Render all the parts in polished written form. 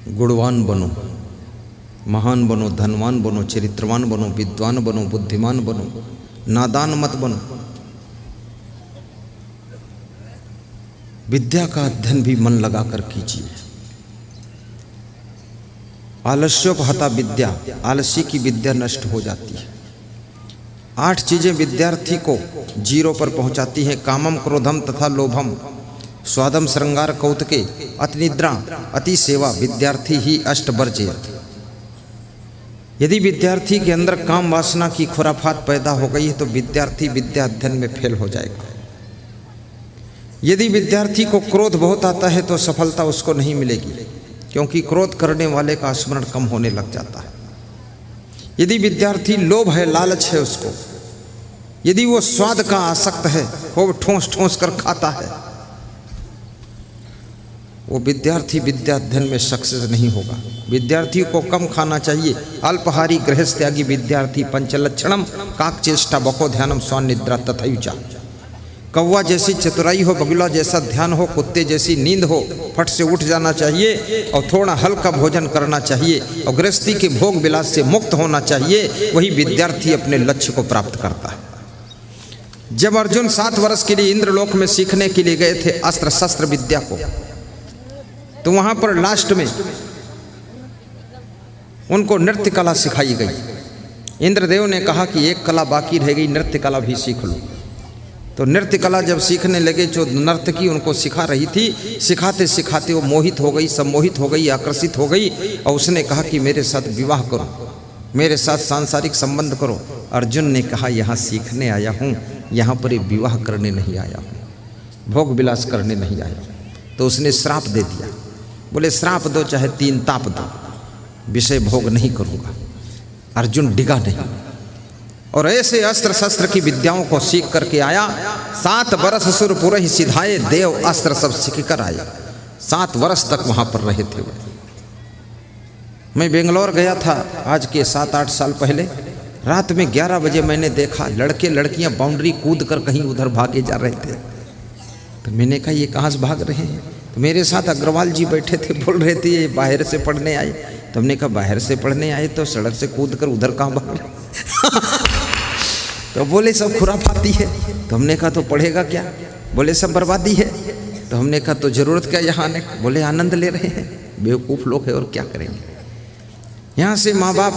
गुणवान बनो, महान बनो, धनवान बनो, चरित्रवान बनो, विद्वान बनो, बुद्धिमान बनो, नादान मत बनो। विद्या का अध्ययन भी मन लगाकर कीजिए। आलस्योपहता विद्या, आलसी की विद्या नष्ट हो जाती है। 8 चीजें विद्यार्थी को जीरो पर पहुंचाती हैं। कामम, क्रोधम तथा लोभम, स्वादम, श्रृंगार, कौतुके, अति निद्रा, अति सेवा, विद्यार्थी ही अष्टवर्जयत। यदि विद्यार्थी के अंदर काम वासना की खुराफात पैदा हो गई है तो विद्यार्थी विद्या अध्ययन में फेल हो जाएगा। यदि विद्यार्थी को क्रोध बहुत आता है तो सफलता उसको नहीं मिलेगी, क्योंकि क्रोध करने वाले का स्मरण कम होने लग जाता है। यदि विद्यार्थी लोभ है, लालच है उसको, यदि वो स्वाद का आसक्त है, वो ठोंस ठोंस कर खाता है, वो विद्यार्थी विद्या अध्ययन में सक्सेस नहीं होगा। विद्यार्थी को कम खाना चाहिए। अल्पहारी गृहस्थ त्यागी विद्यार्थी पंचलक्षणम काक चेष्टा बको ध्यानम स्वानिद्रा तथयुचा। कौवा जैसी चतुराई हो, बगुला जैसा ध्यान हो, कुत्ते जैसी नींद हो, फट से उठ जाना चाहिए और थोड़ा हल्का भोजन करना चाहिए और गृहस्थी के भोग विलास से मुक्त होना चाहिए। वही विद्यार्थी अपने लक्ष्य को प्राप्त करता है। जब अर्जुन 7 वर्ष के लिए इंद्रलोक में सीखने के लिए गए थे अस्त्र शस्त्र विद्या को, तो वहां पर लास्ट में उनको नृत्य कला सिखाई गई। इंद्रदेव ने कहा कि एक कला बाकी रह गई, नृत्य कला भी सीख लो। तो नृत्य कला जब सीखने लगे, जो नर्तकी उनको सिखा रही थी, सिखाते सिखाते वो मोहित हो गई, सम्मोहित हो गई, आकर्षित हो गई और उसने कहा कि मेरे साथ विवाह करो, मेरे साथ सांसारिक संबंध करो। अर्जुन ने कहा यहाँ सीखने आया हूँ, यहाँ पर विवाह करने नहीं आया हूँ, भोग विलास करने नहीं आया हूँ। तो उसने श्राप दे दिया। बोले श्राप दो चाहे 3 ताप दो, विषय भोग नहीं करूँगा। अर्जुन डिगा नहीं और ऐसे अस्त्र शस्त्र की विद्याओं को सीख करके आया। 7 वर्ष सुरपुर ही सिधाए, देव अस्त्र सब सीख कर आया। 7 वर्ष तक वहां पर रहे थे। मैं बेंगलोर गया था आज के 7-8 साल पहले। रात में 11 बजे मैंने देखा लड़के लड़कियां बाउंड्री कूद कर कहीं उधर भागे जा रहे थे। तो मैंने कहा ये कहाँ से भाग रहे हैं? तो मेरे साथ अग्रवाल जी बैठे थे, बोल रहे थे ये बाहर से पढ़ने आए। तो हमने कहा बाहर से पढ़ने आए तो सड़क से कूद कर उधर कहाँ भाग रहे? तो बोले सब खुराफाती है। तो हमने कहा तो पढ़ेगा क्या? बोले सब बर्बादी है। तो हमने कहा तो जरूरत क्या यहाँ आने? बोले आनंद ले रहे हैं, बेवकूफ़ लोग हैं और क्या करेंगे। यहाँ से माँ बाप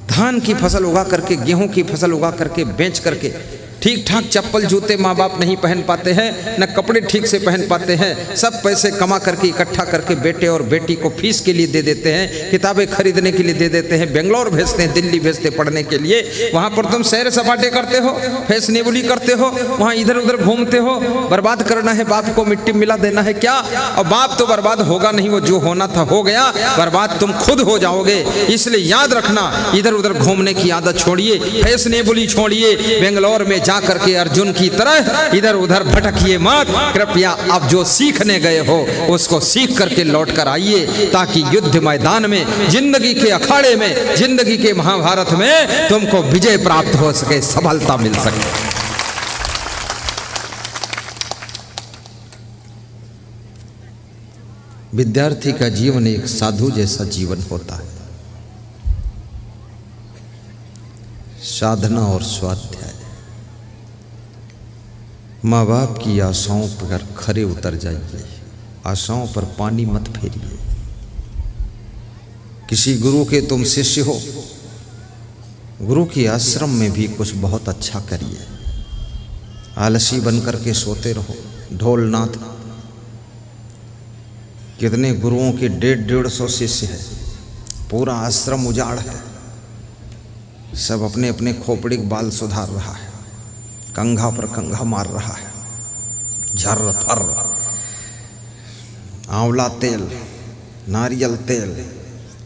धान की फसल उगा करके, गेहूं की फसल उगा करके, बेच करके ठीक ठाक चप्पल जूते माँ बाप नहीं पहन पाते हैं, न कपड़े ठीक से पहन पाते हैं। सब पैसे कमा करके इकट्ठा करके बेटे और बेटी को फीस के लिए दे देते हैं, किताबें खरीदने के लिए दे देते हैं, बेंगलोर भेजते हैं, दिल्ली भेजते पढ़ने के लिए। वहाँ पर तुम सैर सपाटे करते हो, फैशनेबली करते हो, वहाँ इधर उधर घूमते हो। बर्बाद करना है बाप को, मिट्टी मिला देना है क्या? और बाप तो बर्बाद होगा नहीं, वो जो होना था हो गया, बर्बाद तुम खुद हो जाओगे। इसलिए याद रखना, इधर उधर घूमने की आदत छोड़िए, फैशनेबली छोड़िए। बेंगलोर में करके अर्जुन की तरह इधर उधर भटकिए मत। कृपया अब जो सीखने गए हो उसको सीख करके लौट कर आइए, ताकि युद्ध मैदान में, जिंदगी के अखाड़े में, जिंदगी के महाभारत में तुमको विजय प्राप्त हो सके, सफलता मिल सके। विद्यार्थी का जीवन एक साधु जैसा जीवन होता है। साधना और स्वाध्याय। माँ बाप की आशाओं पर खरे उतर जाइए, आशाओं पर पानी मत फेरिए। किसी गुरु के तुम शिष्य हो, गुरु के आश्रम में भी कुछ बहुत अच्छा करिए। आलसी बन करके सोते रहो। ढोलनाथ कितने गुरुओं के 150-150 शिष्य हैं, पूरा आश्रम उजाड़ है, सब अपने अपने खोपड़ी के बाल सुधार रहा है, कंघा पर कंघा मार रहा है, झर्र फर, आंवला तेल, नारियल तेल,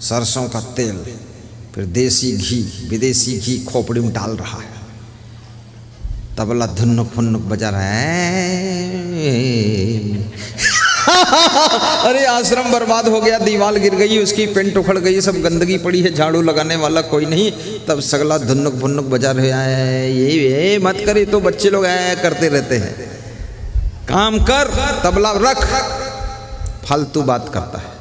सरसों का तेल, फिर देसी घी, विदेशी घी खोपड़ी में डाल रहा है। तबला धुनुक फुनुक बजा रहा है। अरे आश्रम बर्बाद हो गया, दीवार गिर गई, उसकी पेंट उखड़ गई, सब गंदगी पड़ी है, झाड़ू लगाने वाला कोई नहीं। तब सगला धुनुक भुनुक बजा रहे हैं। ये मत करे तो बच्चे लोग करते रहते हैं। काम कर, तबला रख, फालतू बात करता है।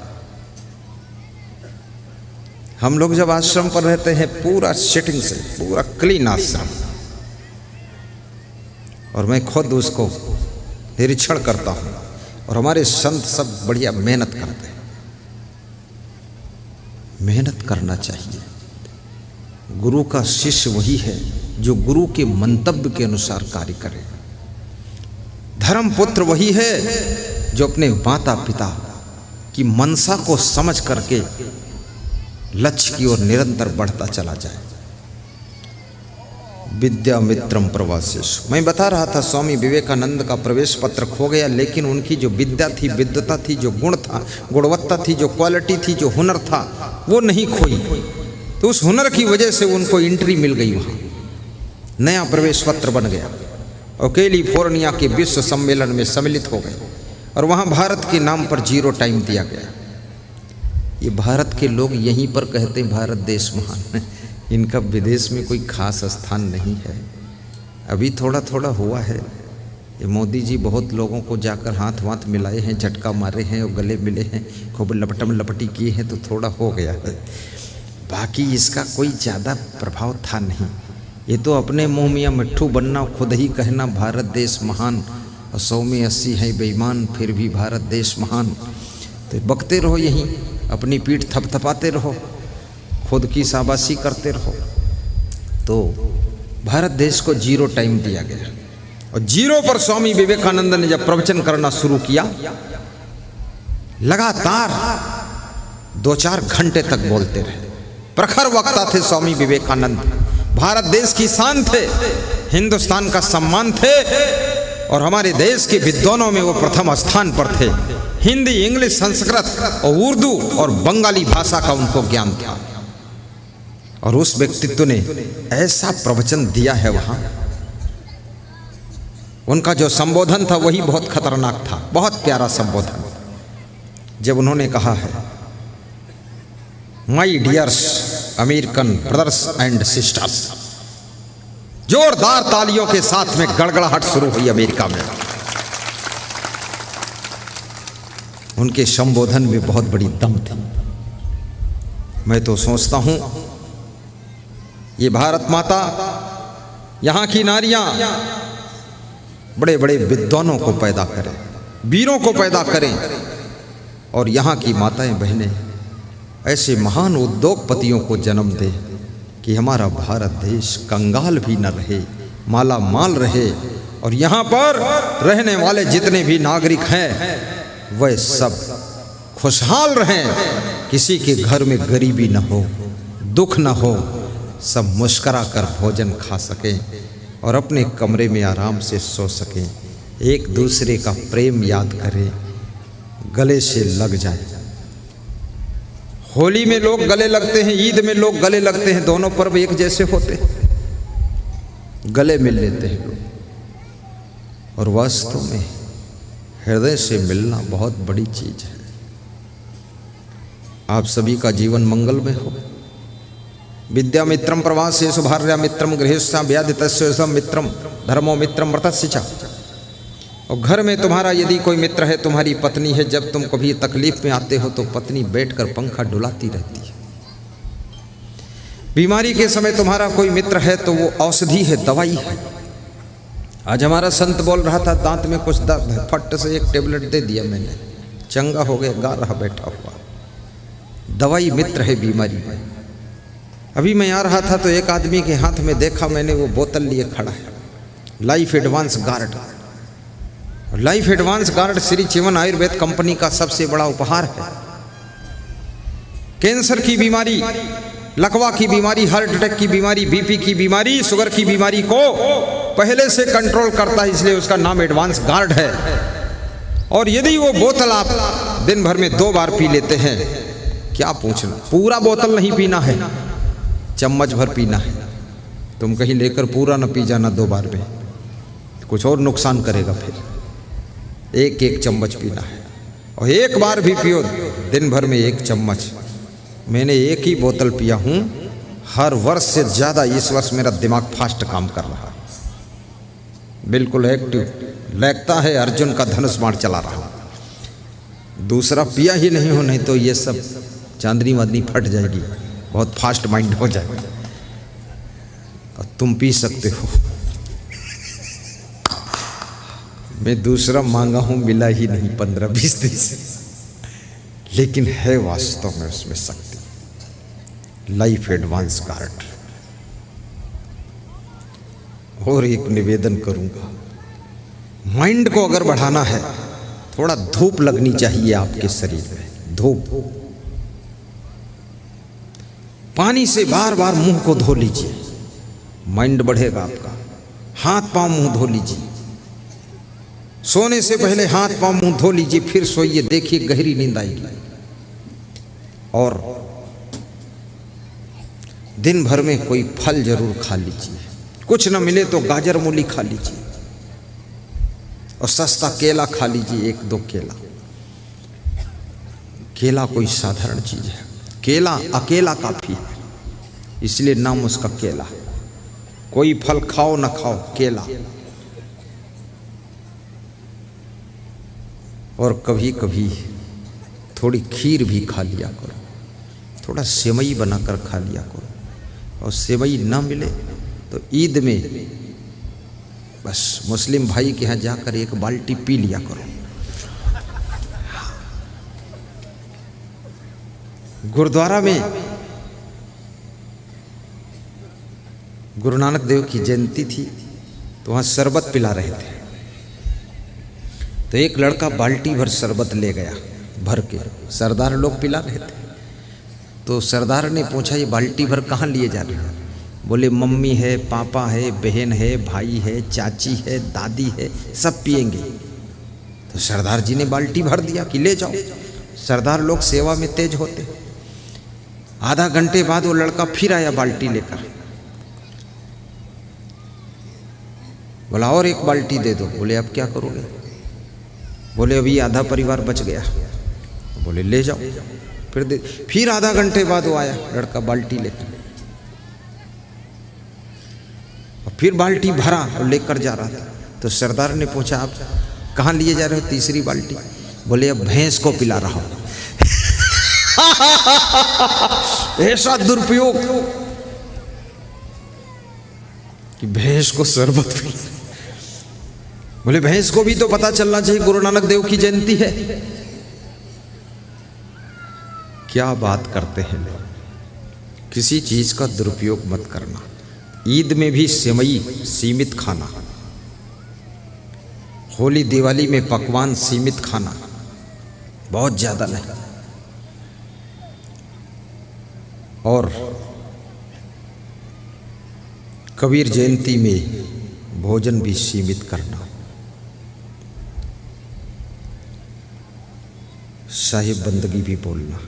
हम लोग जब आश्रम पर रहते हैं पूरा सेटिंग से, पूरा क्लीन आश्रम, और मैं खुद उसको निरीक्षण करता हूँ, और हमारे संत सब बढ़िया मेहनत करते हैं। मेहनत करना चाहिए। गुरु का शिष्य वही है जो गुरु के मंतव्य के अनुसार कार्य करे। धर्म पुत्र वही है जो अपने माता पिता की मनसा को समझ करके लक्ष्य की ओर निरंतर बढ़ता चला जाए। विद्या मित्रम प्रवासेषु। मैं बता रहा था स्वामी विवेकानंद का प्रवेश पत्र खो गया, लेकिन उनकी जो विद्या थी, विद्वता थी, जो गुण था, गुणवत्ता थी, जो क्वालिटी थी, जो हुनर था, वो नहीं खोई। तो उस हुनर की वजह से उनको एंट्री मिल गई, वहाँ नया प्रवेश पत्र बन गया और कैलिफोर्निया के विश्व सम्मेलन में सम्मिलित हो गए, और वहाँ भारत के नाम पर 0 टाइम दिया गया। ये भारत के लोग यहीं पर कहते हैं भारत देश महान है, इनका विदेश में कोई खास स्थान नहीं है। अभी थोड़ा थोड़ा हुआ है। ये मोदी जी बहुत लोगों को जाकर हाथ वाथ मिलाए हैं, झटका मारे हैं और गले मिले हैं, खूब लपटम लपटी किए हैं, तो थोड़ा हो गया है। बाकी इसका कोई ज़्यादा प्रभाव था नहीं। ये तो अपने मुँह मियाँ मिट्ठू बनना, खुद ही कहना भारत देश महान, और 100 में 80 है बेईमान, फिर भी भारत देश महान। तो बकते रहो, यहीं अपनी पीठ थपथपाते रहो, खुद की शाबाशी करते रहो। तो भारत देश को 0 टाइम दिया गया, और 0 पर स्वामी विवेकानंद ने जब प्रवचन करना शुरू किया, लगातार 2-4 घंटे तक बोलते रहे। प्रखर वक्ता थे स्वामी विवेकानंद, भारत देश की शान थे, हिंदुस्तान का सम्मान थे, और हमारे देश के विद्वानों में वो प्रथम स्थान पर थे। हिंदी, इंग्लिश, संस्कृत और उर्दू और बंगाली भाषा का उनको ज्ञान था, और उस व्यक्तित्व ने ऐसा प्रवचन दिया है वहाँ। उनका जो संबोधन था वही बहुत खतरनाक था, बहुत प्यारा संबोधन। जब उन्होंने कहा है, my dears American brothers and sisters, जोरदार तालियों के साथ में गड़गड़ाहट शुरू हुई अमेरिका में। उनके संबोधन में बहुत बड़ी दम थी। मैं तो सोचता हूं ये भारत माता, यहाँ की नारियां बड़े बड़े विद्वानों को पैदा करें, वीरों को पैदा करें, और यहाँ की माताएं बहनें ऐसे महान उद्योगपतियों को जन्म दें कि हमारा भारत देश कंगाल भी न रहे, माला माल रहे, और यहाँ पर रहने वाले जितने भी नागरिक हैं वह सब खुशहाल रहें, किसी के घर में गरीबी न हो, दुख न हो, सब मुस्करा कर भोजन खा सकें और अपने कमरे में आराम से सो सकें, एक दूसरे का प्रेम याद करें, गले से लग जाए। होली में लोग गले लगते हैं, ईद में लोग गले लगते हैं, दोनों पर्व एक जैसे होते हैं, गले मिल लेते हैं लोग। और वास्तव में हृदय से मिलना बहुत बड़ी चीज है। आप सभी का जीवन मंगलमय हो। विद्या मित्रम प्रवासेषु भार्या मित्रम गृहेषु व्याधितस्येषु मित्रम धर्मो मित्रम व्रतस्य च। और घर में तुम्हारा यदि कोई मित्र है, तुम्हारी पत्नी है, जब तुम कभी तकलीफ में आते हो तो पत्नी बैठकर पंखा डुलाती रहती है। बीमारी के समय तुम्हारा कोई मित्र है तो वो औषधि है, दवाई है। आज हमारा संत बोल रहा था, दांत में कुछ दर्द है, फट से एक टेबलेट दे दिया मैंने, चंगा हो गया, गा रहा बैठा हुआ। दवाई मित्र है बीमारी में। अभी मैं आ रहा था तो एक आदमी के हाथ में देखा मैंने, वो बोतल लिए खड़ा है, life advance guard. Life advance guard Shri Chyawan Ayurved company का सबसे बड़ा उपहार है। कैंसर की बीमारी, लकवा की बीमारी, हार्ट अटैक की बीमारी, बीपी की बीमारी, शुगर की बीमारी को पहले से कंट्रोल करता है, इसलिए उसका नाम एडवांस गार्ड है। और यदि वो बोतल आप दिन भर में 2 बार पी लेते हैं, क्या पूछना, पूरा बोतल नहीं पीना है, चम्मच भर पीना है। तुम कहीं लेकर पूरा न पी जाना 2 बार में, कुछ और नुकसान करेगा। फिर 1-1 चम्मच पीना है, और 1 बार भी पियो दिन भर में 1 चम्मच। मैंने 1 ही बोतल पिया हूँ, हर वर्ष से ज़्यादा इस वर्ष मेरा दिमाग फास्ट काम कर रहा है, बिल्कुल एक्टिव लगता है, अर्जुन का धनुष बाण चला रहा हूँ। दूसरा पिया ही नहीं हो, नहीं तो ये सब चांदनी वादनी फट जाएगी, बहुत फास्ट माइंड हो जाए। और तुम पी सकते हो। मैं दूसरा मांगा हूं, मिला ही नहीं 15-20 दिन से, लेकिन है वास्तव में उसमें शक्ति। Life advance card. और एक निवेदन करूंगा, माइंड को अगर बढ़ाना है, थोड़ा धूप लगनी चाहिए आपके शरीर में। धूप, पानी से बार बार मुंह को धो लीजिए, माइंड बढ़ेगा आपका। हाथ पांव मुंह धो लीजिए, सोने से पहले हाथ पांव मुंह धो लीजिए, फिर सोइए, देखिए गहरी नींद आएगी। और दिन भर में कोई फल जरूर खा लीजिए, कुछ न मिले तो गाजर मूली खा लीजिए, और सस्ता केला खा लीजिए, 1-2 केला। केला कोई साधारण चीज है, केला अकेला काफी है, इसलिए नाम उसका केला। कोई फल खाओ ना खाओ, केला। और कभी कभी थोड़ी खीर भी खा लिया करो, थोड़ा सेवई बनाकर खा लिया करो। और सेवई ना मिले तो ईद में बस मुस्लिम भाई के यहाँ जाकर 1 बाल्टी पी लिया करो। गुरुद्वारा में गुरु नानक देव की जयंती थी, तो वहाँ शरबत पिला रहे थे। तो एक लड़का बाल्टी भर शरबत ले गया भर के, सरदार लोग पिला रहे थे। तो सरदार ने पूछा, ये बाल्टी भर कहाँ लिए जा रहे हैं? बोले मम्मी है, पापा है, बहन है, भाई है, चाची है, दादी है, सब पिएंगे। तो सरदार जी ने बाल्टी भर दिया कि ले जाओ। सरदार लोग सेवा में तेज होते। आधा घंटे बाद वो लड़का फिर आया बाल्टी लेकर, बोला और 1 बाल्टी दे दो। बोले अब क्या करोगे? बोले अभी आधा परिवार बच गया। बोले ले जाओ, फिर दे। फिर आधा घंटे बाद वो आया लड़का बाल्टी लेकर, और फिर बाल्टी भरा और लेकर जा रहा था। तो सरदार ने पूछा, आप कहाँ लिए जा रहे हो तीसरी बाल्टी? बोले अब भैंस को पिला रहा हूं। ऐसा दुरुपयोग कि भैंस को शरबत पिला। बोले भैंस को भी तो पता चलना चाहिए गुरु नानक देव की जयंती है। क्या बात करते हैं लोग। किसी चीज का दुरुपयोग मत करना। ईद में भी सेवई सीमित खाना, होली दिवाली में पकवान सीमित खाना, बहुत ज्यादा नहीं। और कबीर जयंती में भोजन भी सीमित करना। साहिब बंदगी भी बोलना,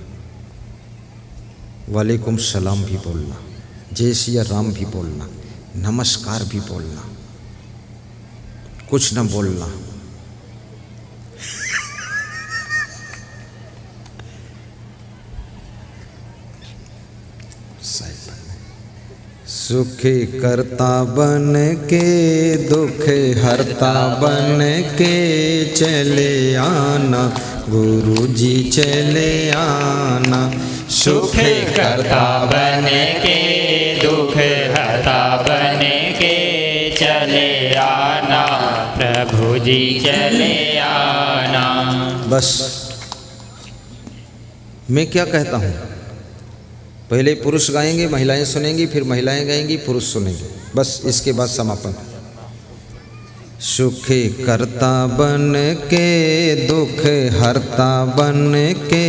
वालेकुम सलाम भी बोलना, जय सिया राम भी बोलना, नमस्कार भी बोलना, कुछ न बोलना। सुख करता बन के दुख हरता बन के चले आना, गुरु जी चले आना। सुख करता बन के दुख हरता बन के चले आना, प्रभु जी चले आना। बस मैं क्या कहता हूँ, पहले पुरुष गाएंगे, महिलाएं सुनेंगी, फिर महिलाएं गाएंगी, पुरुष सुनेंगे, बस इसके बाद समापन। सुख करता बन के दुख हरता बन के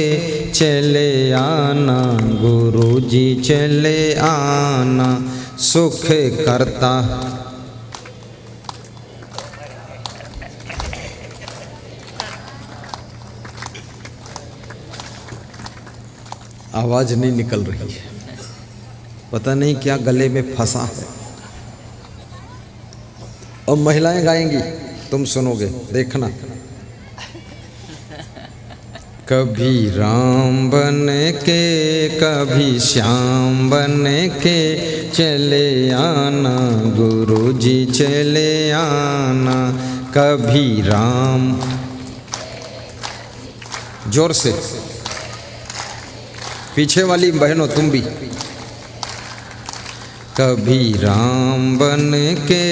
चले आना, गुरु जी चले आना। सुख करता, आवाज नहीं निकल रही है, पता नहीं क्या गले में फंसा है। और महिलाएं गाएंगी, तुम सुनोगे, देखना। कभी राम बन के कभी श्याम बन के चले आना, गुरु जी चले आना। कभी राम, जोर से, पीछे वाली बहनों तुम भी, कभी राम बन के।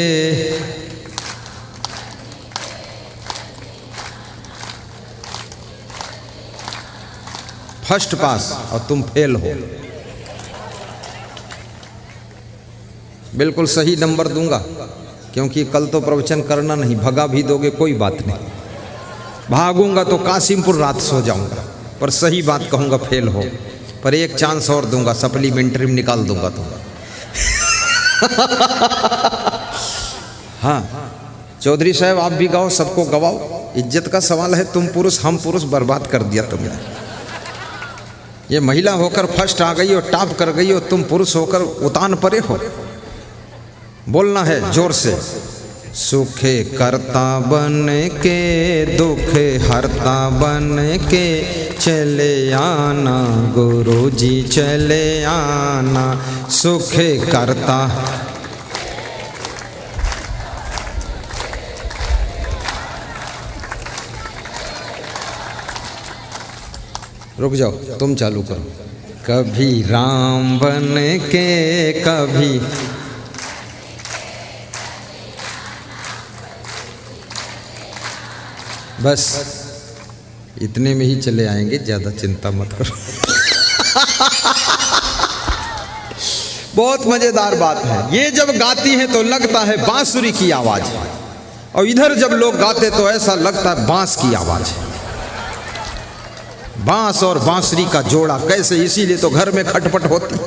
फर्स्ट पास और तुम फेल हो। बिल्कुल सही नंबर दूंगा, क्योंकि कल तो प्रवचन करना नहीं, भगा भी दोगे कोई बात नहीं, भागूंगा तो कासिमपुर रात सो जाऊंगा, पर सही बात कहूंगा फेल हो। पर एक चांस और दूंगा, सप्लीमेंट्री में निकाल दूंगा तुम्हें। हाँ चौधरी साहब आप भी गाओ, सबको गवाओ, इज्जत का सवाल है। तुम पुरुष हम पुरुष, बर्बाद कर दिया तुमने। ये महिला होकर फर्स्ट आ गई और टॉप कर गई, और तुम पुरुष होकर उतान परे हो। बोलना है जोर से। सुखे करता बन के दुख हरता बन के चले आना, गुरु जी चले आना। सुखे करता, रुक जाओ तुम चालू करो। कभी राम बन के कभी, बस इतने में ही चले आएंगे, ज़्यादा चिंता मत करो। बहुत मज़ेदार बात है। ये जब गाती है तो लगता है बांसुरी की आवाज़, और इधर जब लोग गाते तो ऐसा लगता है बांस की आवाज़। बांस और बांसुरी का जोड़ा कैसे, इसीलिए तो घर में खटपट होती।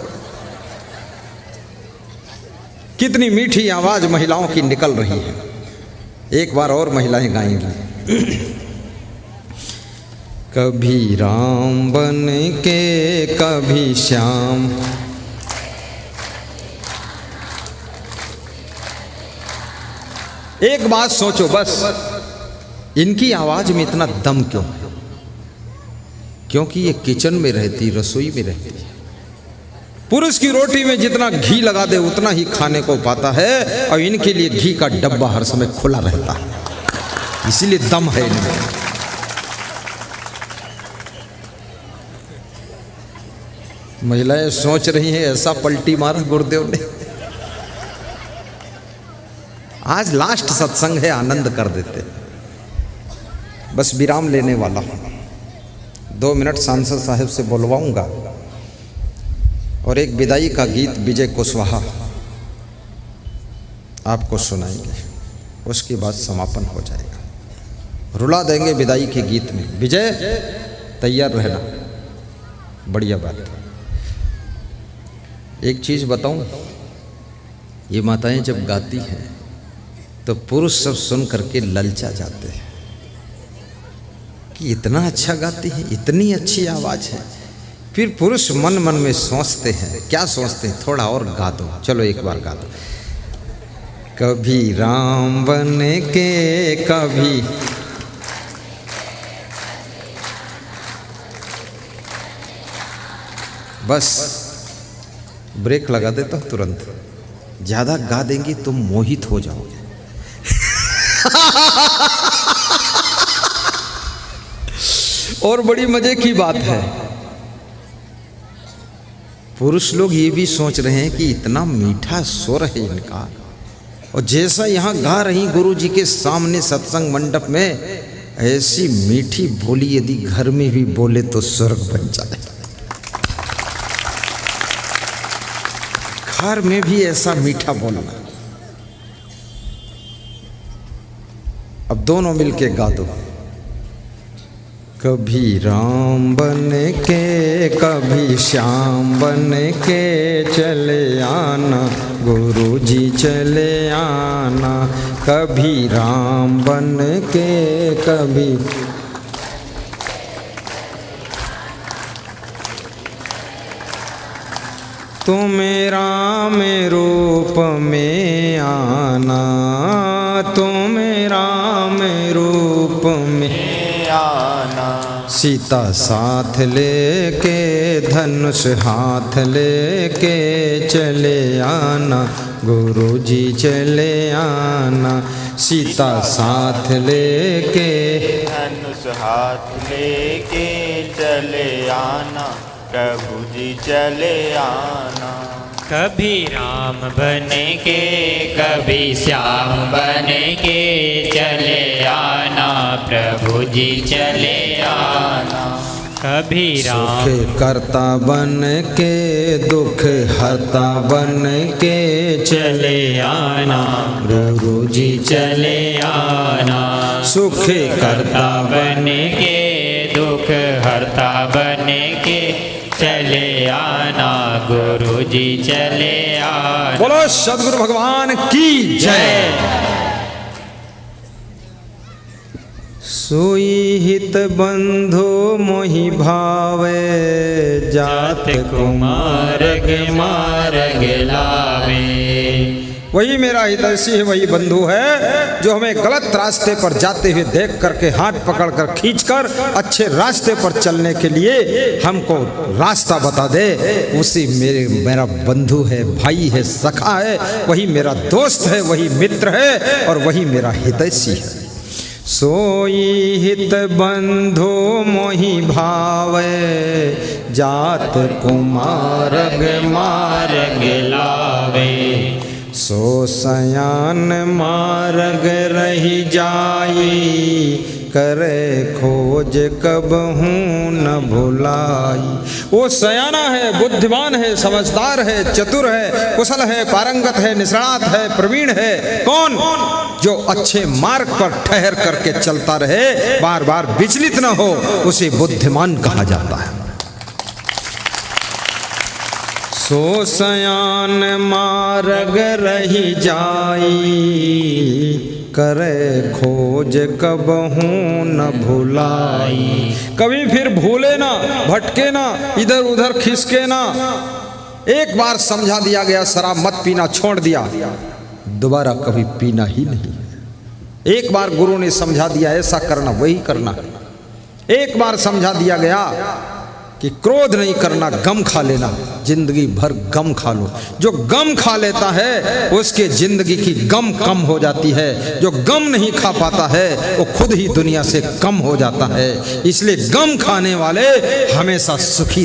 कितनी मीठी आवाज़ महिलाओं की निकल रही है। एक बार और महिलाएं गाएंगी। कभी राम बन के कभी श्याम, एक बात सोचो बस, इनकी आवाज में इतना दम क्यों? क्योंकि ये किचन में रहती, रसोई में रहती है। पुरुष की रोटी में जितना घी लगा दे उतना ही खाने को पाता है, और इनके लिए घी का डब्बा हर समय खुला रहता है, इसीलिए दम है इनमें। महिलाएं सोच रही हैं ऐसा पलटी मारा गुरुदेव ने। आज लास्ट सत्संग है, आनंद कर देते। बस विराम लेने वाला हूं, 2 मिनट सांसद साहब से बोलवाऊंगा, और एक विदाई का गीत विजय कुशवाहा आपको सुनाएंगे, उसके बाद समापन हो जाएगा। रुला देंगे विदाई के गीत में। विजय तैयार रहना, बढ़िया बात। एक चीज़ बताऊं, ये माताएं जब गाती हैं तो पुरुष सब सुन करके ललचा जाते हैं कि इतना अच्छा गाती है, इतनी अच्छी आवाज़ है। फिर पुरुष मन मन में सोचते हैं, क्या सोचते हैं, थोड़ा और गा दो, चलो एक बार गा दो। कभी राम बन के कभी, बस ब्रेक लगा देता हूं तुरंत। ज्यादा गा देंगी तुम मोहित हो जाओगे। और बड़ी मजे की बात है, पुरुष लोग ये भी सोच रहे हैं कि इतना मीठा स्वर है इनका, और जैसा यहाँ गा रही गुरु जी के सामने सत्संग मंडप में, ऐसी मीठी बोली यदि घर में भी बोले तो स्वर्ग बन जाए। घर में भी ऐसा मीठा बोलना। अब दोनों मिलके गा दो। कभी राम बन के कभी श्याम बन के चले आना, गुरु जी चले आना। कभी राम बन के कभी, तुम राम रूप में आना, तुम राम रूप में आना। सीता साथ लेके धनुष हाथ लेके चले आना, गुरु जी चले आना। सीता साथ लेके धनुष हाथ लेके चले आना, प्रभु जी चले आना। कभी राम बन के कभी श्याम बन के चले आना प्रभु जी चले आना। कभी राम सुख करता बन के दुख हरता बन के चले आना प्रभु जी चले आना। सुख करता बन के दुख हरता बन के चले आना गुरु जी चले आना। बोलो सद्गुरु भगवान की जय। सोई हित बंधु मोहि भावे जात कुमारग मार्ग लावे। वही मेरा हितैषी है, वही बंधु है जो हमें गलत रास्ते पर जाते हुए देख करके हाथ पकड़कर खींचकर अच्छे रास्ते पर चलने के लिए हमको रास्ता बता दे। उसी मेरा बंधु है, भाई है, सखा है, वही मेरा दोस्त है, वही मित्र है और वही मेरा हितैषी है। सोई हित बंधु मोहि भावे जात कुमारग मार्ग लावे। सो सयान मार्ग रही जाई करे खोज कब हूँ न भुलाई। वो सयाना है, बुद्धिमान है, समझदार है, चतुर है, कुशल है, पारंगत है, निष्णात है, प्रवीण है। कौन? जो अच्छे मार्ग पर ठहर करके चलता रहे, बार बार विचलित न हो, उसे बुद्धिमान कहा जाता है। सो सयान मार्ग रही जाई करे खोज कब हूँ न भुलाई। कभी फिर भूले ना, भटके ना, इधर उधर खिसके ना। एक बार समझा दिया गया शराब मत पीना, छोड़ दिया, दोबारा कभी पीना ही नहीं। एक बार गुरु ने समझा दिया ऐसा करना, वही करना। एक बार समझा दिया गया कि क्रोध नहीं करना, गम खा लेना, जिंदगी भर गम खा लो। जो गम खा लेता है उसके जिंदगी की गम कम हो जाती है। जो गम नहीं खा पाता है वो खुद ही दुनिया से कम हो जाता है। इसलिए गम खाने वाले हमेशा सुखी